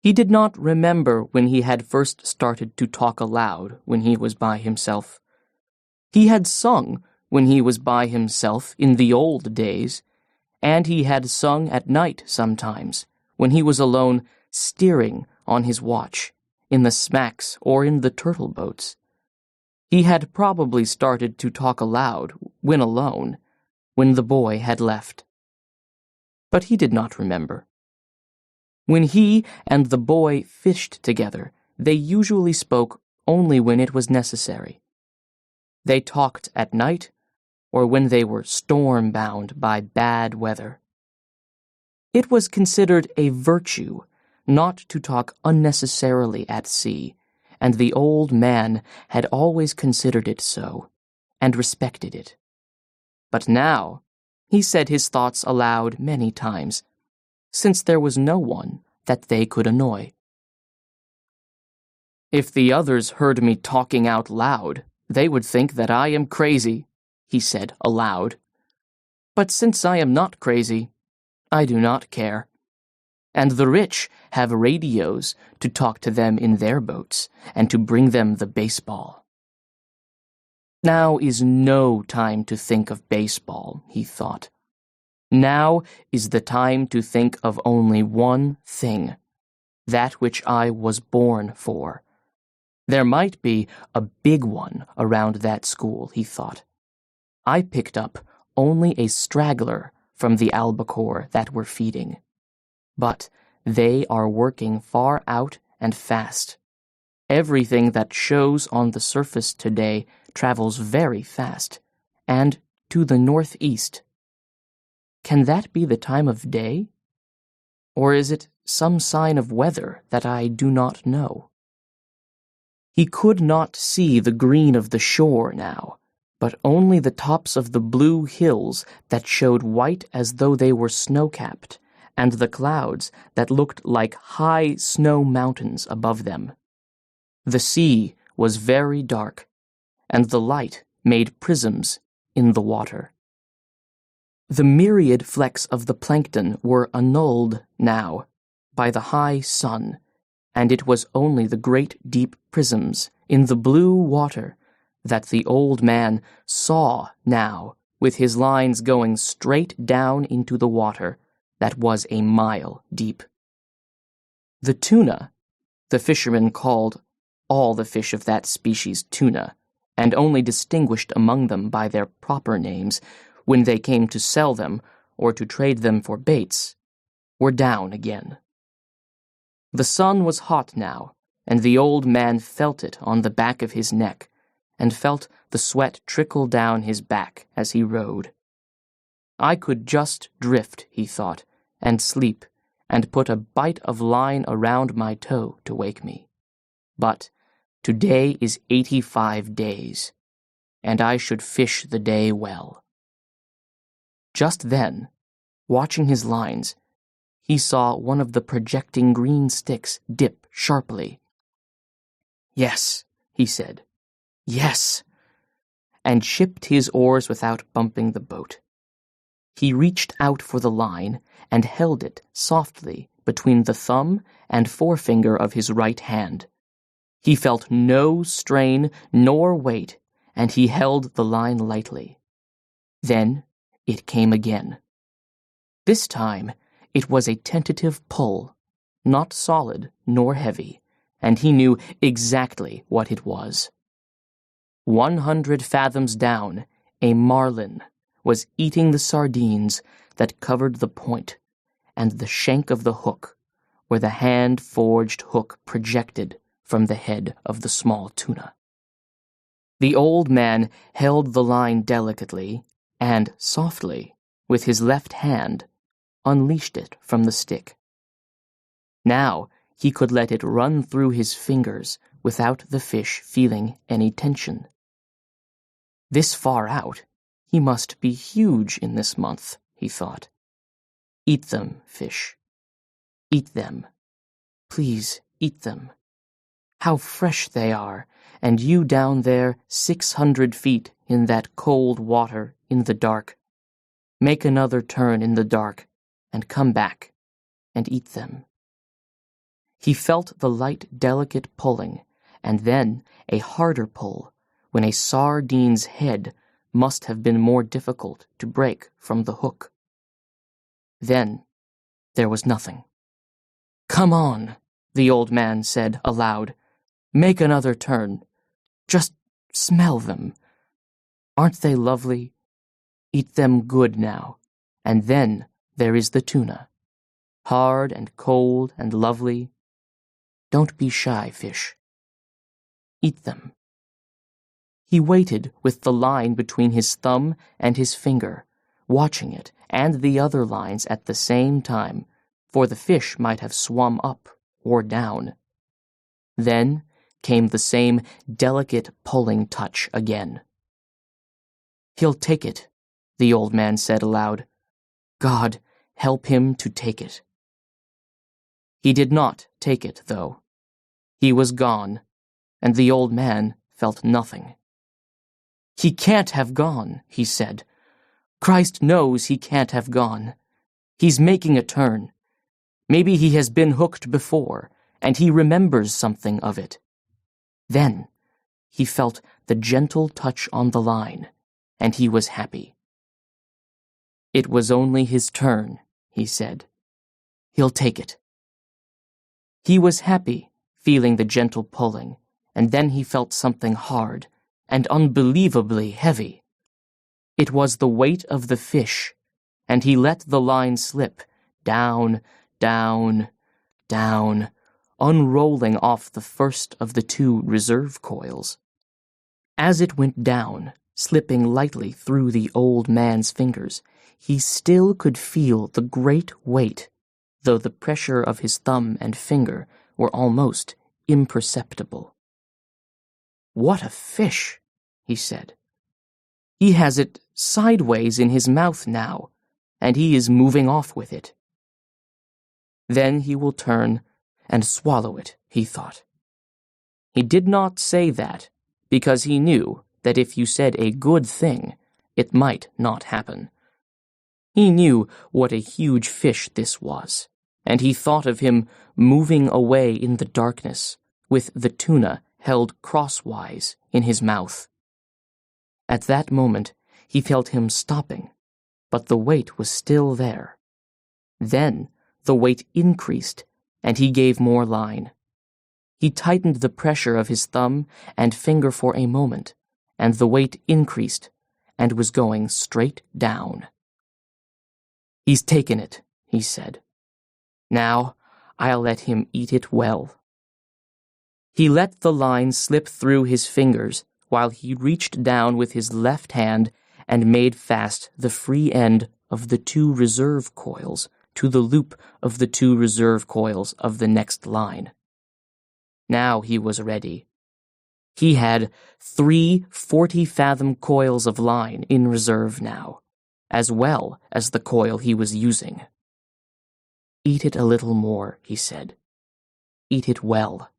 He did not remember when he had first started to talk aloud when he was by himself. He had sung when he was by himself in the old days, and he had sung at night sometimes, when he was alone steering on his watch, in the smacks or in the turtle boats. He had probably started to talk aloud, when alone, when the boy had left. But he did not remember. When he and the boy fished together, they usually spoke only when it was necessary. They talked at night, or when they were storm-bound by bad weather. It was considered a virtue not to talk unnecessarily at sea, and the old man had always considered it so, and respected it. But now he said his thoughts aloud many times, since there was no one that they could annoy. "If the others heard me talking out loud, they would think that I am crazy," he said aloud. "But since I am not crazy, I do not care. And the rich have radios to talk to them in their boats and to bring them the baseball." Now is no time to think of baseball, he thought. Now is the time to think of only one thing, that which I was born for. There might be a big one around that school, he thought. I picked up only a straggler from the albacore that were feeding. But they are working far out and fast. Everything that shows on the surface today travels very fast, and to the northeast. Can that be the time of day? Or is it some sign of weather that I do not know? He could not see the green of the shore now, but only the tops of the blue hills that showed white as though they were snow-capped, and the clouds that looked like high snow mountains above them. The sea was very dark, and the light made prisms in the water. The myriad flecks of the plankton were annulled now by the high sun, and it was only the great deep prisms in the blue water that the old man saw now, with his lines going straight down into the water that was a mile deep. The tuna, the fishermen called all the fish of that species tuna, and only distinguished among them by their proper names when they came to sell them or to trade them for baits, were down again. The sun was hot now, and the old man felt it on the back of his neck, and felt the sweat trickle down his back as he rowed. I could just drift, he thought, and sleep, and put a bight of line around my toe to wake me. But today is 85 days, and I should fish the day well. Just then, watching his lines, he saw one of the projecting green sticks dip sharply. "Yes," he said, "yes," and shipped his oars without bumping the boat. He reached out for the line and held it softly between the thumb and forefinger of his right hand. He felt no strain nor weight, and he held the line lightly. Then it came again. This time it was a tentative pull, not solid nor heavy, and he knew exactly what it was. 100 fathoms down, a marlin was eating the sardines that covered the point, and the shank of the hook, where the hand-forged hook projected from the head of the small tuna. The old man held the line delicately, and softly, with his left hand, unleashed it from the stick. Now he could let it run through his fingers without the fish feeling any tension. This far out, he must be huge in this month, he thought. Eat them, fish. Eat them. Please eat them. How fresh they are, and you down there 600 feet in that cold water in the dark. Make another turn in the dark, and come back, and eat them. He felt the light, delicate pulling, and then a harder pull, when a sardine's head must have been more difficult to break from the hook. Then there was nothing. "Come on," the old man said aloud. "Make another turn. Just smell them. Aren't they lovely? Eat them good now. And then there is the tuna. Hard and cold and lovely. Don't be shy, fish. Eat them." He waited with the line between his thumb and his finger, watching it and the other lines at the same time, for the fish might have swum up or down. Then came the same delicate pulling touch again. "He'll take it," the old man said aloud. "God, help him to take it." He did not take it, though. He was gone, and the old man felt nothing. "He can't have gone," he said. "Christ knows he can't have gone. He's making a turn. Maybe he has been hooked before, and he remembers something of it." Then he felt the gentle touch on the line, and he was happy. "It was only his turn," he said. "He'll take it." He was happy, feeling the gentle pulling, and then he felt something hard and unbelievably heavy. It was the weight of the fish, and he let the line slip, down, down, down, unrolling off the first of the 2 reserve coils. As it went down, slipping lightly through the old man's fingers, he still could feel the great weight, though the pressure of his thumb and finger were almost imperceptible. "What a fish," he said. "He has it sideways in his mouth now, and he is moving off with it. Then he will turn and swallow it," he thought. He did not say that, because he knew that if you said a good thing, it might not happen. He knew what a huge fish this was, and he thought of him moving away in the darkness, with the tuna held crosswise in his mouth. At that moment, he felt him stopping, but the weight was still there. Then the weight increased, and he gave more line. He tightened the pressure of his thumb and finger for a moment, and the weight increased and was going straight down. "He's taken it," he said. "Now I'll let him eat it well." He let the line slip through his fingers while he reached down with his left hand and made fast the free end of the 2 reserve coils to the loop of the 2 reserve coils of the next line. Now he was ready. He had 3 40-fathom coils of line in reserve now, as well as the coil he was using. "Eat it a little more," he said. "Eat it well."